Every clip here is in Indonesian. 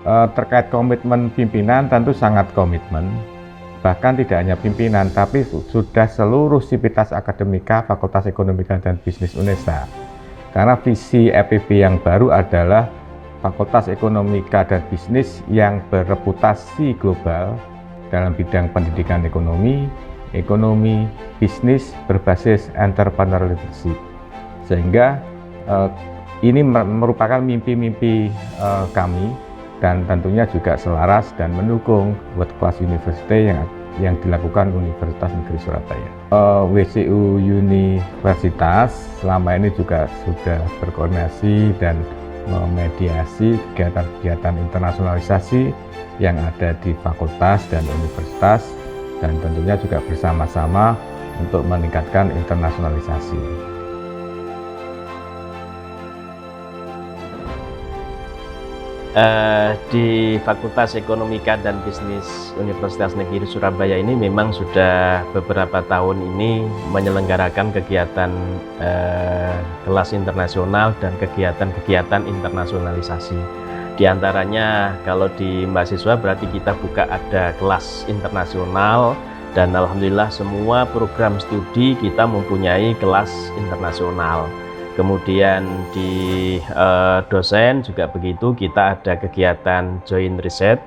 Terkait komitmen pimpinan, tentu sangat komitmen. Bahkan tidak hanya pimpinan, tapi sudah seluruh sivitas akademika Fakultas Ekonomika dan Bisnis UNESA. Karena visi FEB yang baru adalah Fakultas Ekonomika dan Bisnis yang bereputasi global dalam bidang pendidikan ekonomi, bisnis berbasis entrepreneurial leadership. Sehingga ini merupakan mimpi-mimpi kami, dan tentunya juga selaras dan mendukung World Class University yang dilakukan Universitas Negeri Surabaya. WCU Universitas selama ini juga sudah berkoordinasi dan memediasi kegiatan-kegiatan internasionalisasi yang ada di fakultas dan universitas, dan tentunya juga bersama-sama untuk meningkatkan internasionalisasi. Di Fakultas Ekonomika dan Bisnis Universitas Negeri Surabaya ini memang sudah beberapa tahun ini menyelenggarakan kegiatan kelas internasional dan kegiatan-kegiatan internasionalisasi. Di antaranya kalau di mahasiswa berarti kita buka ada kelas internasional, dan alhamdulillah semua program studi kita mempunyai kelas internasional. Kemudian di dosen juga begitu, kita ada kegiatan joint research,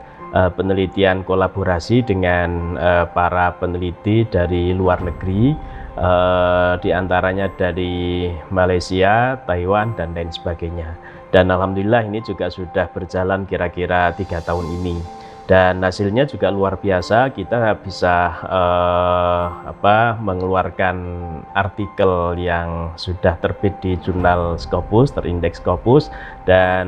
penelitian kolaborasi dengan para peneliti dari luar negeri, di antaranya dari Malaysia, Taiwan, dan lain sebagainya. Dan alhamdulillah ini juga sudah berjalan kira-kira 3 tahun ini. Dan hasilnya juga luar biasa, kita bisa mengeluarkan artikel yang sudah terbit di jurnal Scopus, terindeks Scopus, dan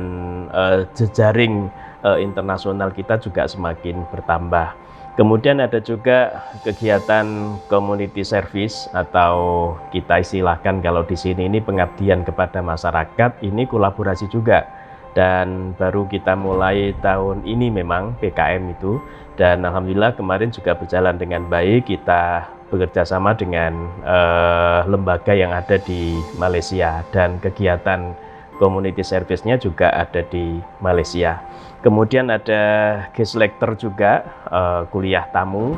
jejaring internasional kita juga semakin bertambah. Kemudian ada juga kegiatan community service, atau kita istilahkan kalau di sini ini pengabdian kepada masyarakat, ini kolaborasi juga. Dan baru kita mulai tahun ini memang PKM itu, dan alhamdulillah kemarin juga berjalan dengan baik. Kita bekerja sama dengan lembaga yang ada di Malaysia, dan kegiatan community service-nya juga ada di Malaysia. Kemudian ada guest lecture juga, kuliah tamu.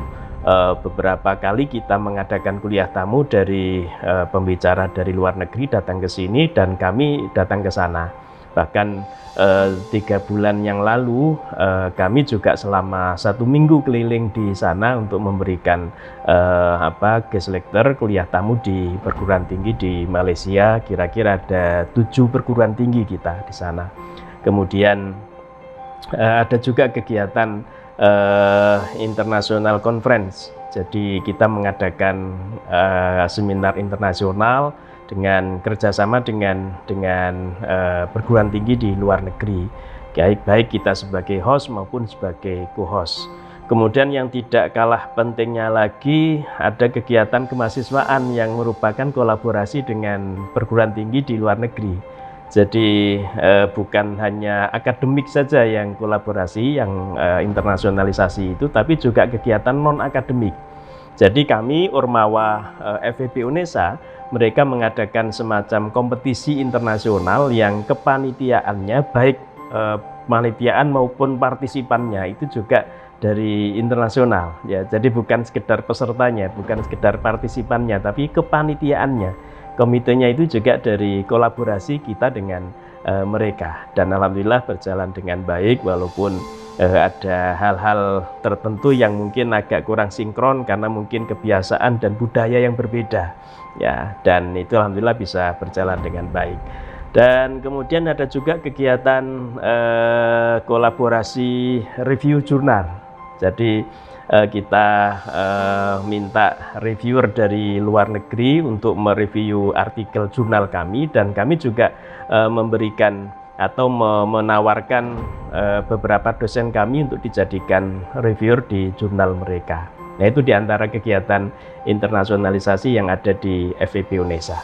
Beberapa kali kita mengadakan kuliah tamu dari pembicara dari luar negeri datang ke sini, dan kami datang ke sana. Bahkan 3 bulan yang lalu kami juga selama 1 minggu keliling di sana untuk memberikan guest lecture kuliah tamu di perguruan tinggi di Malaysia. Kira-kira ada 7 perguruan tinggi kita di sana. Kemudian ada juga kegiatan international conference. Jadi kita mengadakan seminar internasional dengan kerjasama dengan perguruan tinggi di luar negeri, baik kita sebagai host maupun sebagai co-host. Kemudian yang tidak kalah pentingnya lagi, ada kegiatan kemahasiswaan yang merupakan kolaborasi dengan perguruan tinggi di luar negeri. Jadi bukan hanya akademik saja yang kolaborasi, yang internasionalisasi itu, tapi juga kegiatan non-akademik. Jadi kami Ormawa FEB UNESA, mereka mengadakan semacam kompetisi internasional yang kepanitiaannya, baik panitiaan maupun partisipannya itu juga dari internasional, ya. Jadi bukan sekedar pesertanya, bukan sekedar partisipannya, tapi kepanitiaannya, komitenya itu juga dari kolaborasi kita dengan mereka. Dan alhamdulillah berjalan dengan baik, walaupun ada hal-hal tertentu yang mungkin agak kurang sinkron karena mungkin kebiasaan dan budaya yang berbeda, ya. Dan itu alhamdulillah bisa berjalan dengan baik. Dan kemudian ada juga kegiatan kolaborasi review jurnal. Jadi kita minta reviewer dari luar negeri untuk mereview artikel jurnal kami, dan kami juga memberikan atau menawarkan beberapa dosen kami untuk dijadikan reviewer di jurnal mereka. Nah, itu diantara kegiatan internasionalisasi yang ada di FEB UNESA.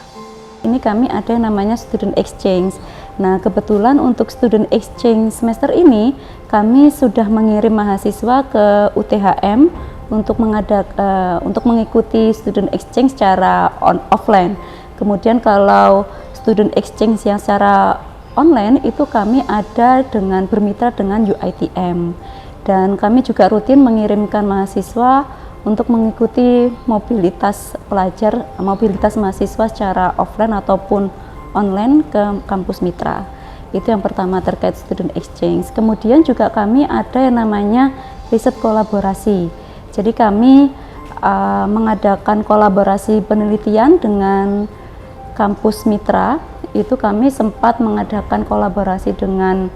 Ini kami ada yang namanya student exchange. Nah, kebetulan untuk student exchange semester ini kami sudah mengirim mahasiswa ke UTHM untuk mengikuti student exchange secara offline. Kemudian kalau student exchange yang secara online itu kami ada dengan bermitra dengan UiTM, dan kami juga rutin mengirimkan mahasiswa untuk mengikuti mobilitas pelajar, mobilitas mahasiswa secara offline ataupun online ke kampus mitra. Itu yang pertama terkait student exchange. Kemudian juga kami ada yang namanya riset kolaborasi. Jadi kami mengadakan kolaborasi penelitian dengan kampus mitra. Itu kami sempat mengadakan kolaborasi dengan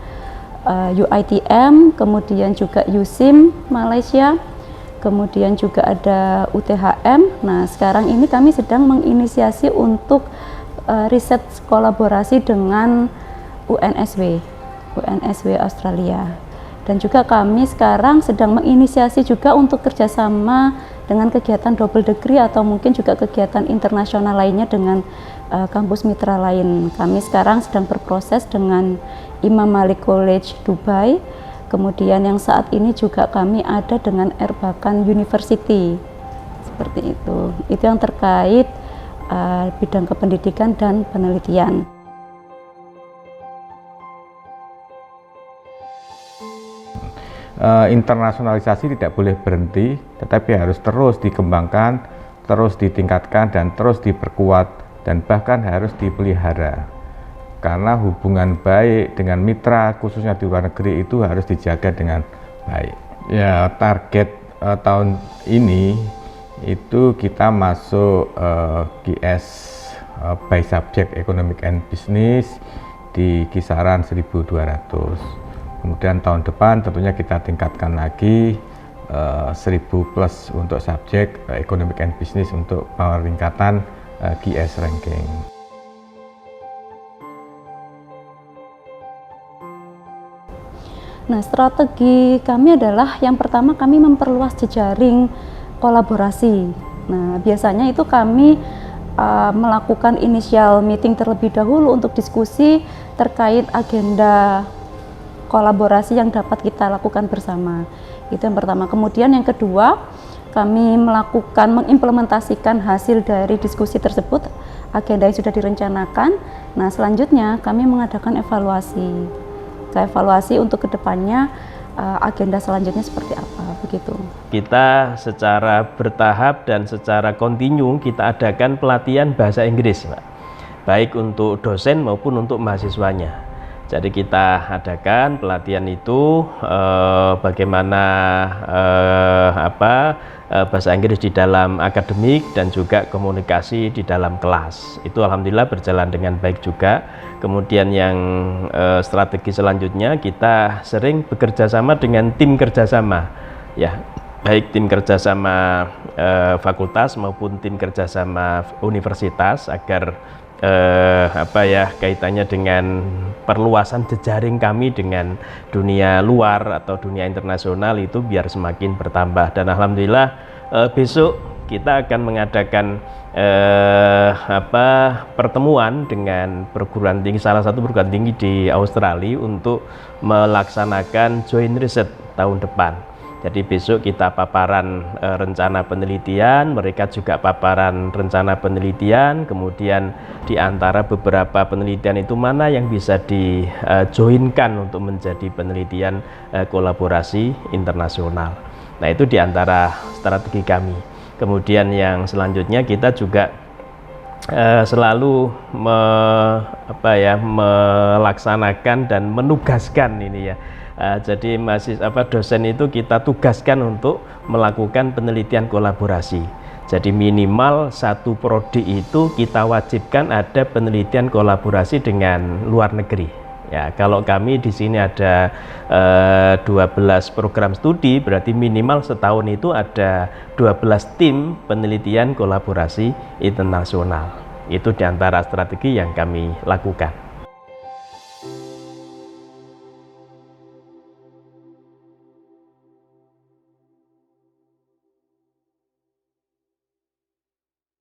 UiTM, kemudian juga USIM Malaysia, kemudian juga ada UTHM. Nah, sekarang ini kami sedang menginisiasi untuk riset kolaborasi dengan UNSW Australia. Dan juga kami sekarang sedang menginisiasi juga untuk kerjasama dengan kegiatan double degree atau mungkin juga kegiatan internasional lainnya dengan kampus mitra lain. Kami sekarang sedang berproses dengan Imam Malik College Dubai, kemudian yang saat ini juga kami ada dengan Erbakan University. Seperti itu yang terkait bidang kependidikan dan penelitian. Internasionalisasi tidak boleh berhenti, tetapi harus terus dikembangkan, terus ditingkatkan, dan terus diperkuat, dan bahkan harus dipelihara. Karena hubungan baik dengan mitra, khususnya di luar negeri, itu harus dijaga dengan baik. Ya, target tahun ini itu kita masuk GS by subject Economic and Business di kisaran 1.200. Kemudian tahun depan tentunya kita tingkatkan lagi 1.000 plus untuk subjek Economic and Business untuk peningkatan GS ranking. Nah, strategi kami adalah yang pertama kami memperluas jejaring kolaborasi. Nah, biasanya itu kami melakukan initial meeting terlebih dahulu untuk diskusi terkait agenda kolaborasi yang dapat kita lakukan bersama. Itu yang pertama. Kemudian yang kedua, kami mengimplementasikan hasil dari diskusi tersebut, agenda yang sudah direncanakan. Nah, selanjutnya kami mengadakan evaluasi untuk kedepannya, agenda selanjutnya seperti apa, begitu. Kita secara bertahap dan secara kontinu kita adakan pelatihan bahasa Inggris, Pak. Baik untuk dosen maupun untuk mahasiswanya. Jadi kita adakan pelatihan itu bagaimana bahasa Inggris di dalam akademik dan juga komunikasi di dalam kelas. Itu alhamdulillah berjalan dengan baik juga. Kemudian yang strategi selanjutnya kita sering bekerja sama dengan tim kerjasama, ya, baik tim kerjasama fakultas maupun tim kerjasama universitas agar kaitannya dengan perluasan jejaring kami dengan dunia luar atau dunia internasional itu biar semakin bertambah. Dan alhamdulillah besok kita akan mengadakan pertemuan dengan perguruan tinggi, salah satu perguruan tinggi di Australia untuk melaksanakan joint research tahun depan. Jadi besok kita paparan rencana penelitian, mereka juga paparan rencana penelitian, kemudian di antara beberapa penelitian itu mana yang bisa dijoinkan untuk menjadi penelitian kolaborasi internasional. Nah, itu di antara strategi kami. Kemudian yang selanjutnya kita juga selalu melaksanakan dan menugaskan ini ya. Jadi dosen itu kita tugaskan untuk melakukan penelitian kolaborasi. Jadi minimal satu prodi itu kita wajibkan ada penelitian kolaborasi dengan luar negeri. Ya, kalau kami di sini ada 12 program studi, berarti minimal setahun itu ada 12 tim penelitian kolaborasi internasional. Itu diantara strategi yang kami lakukan.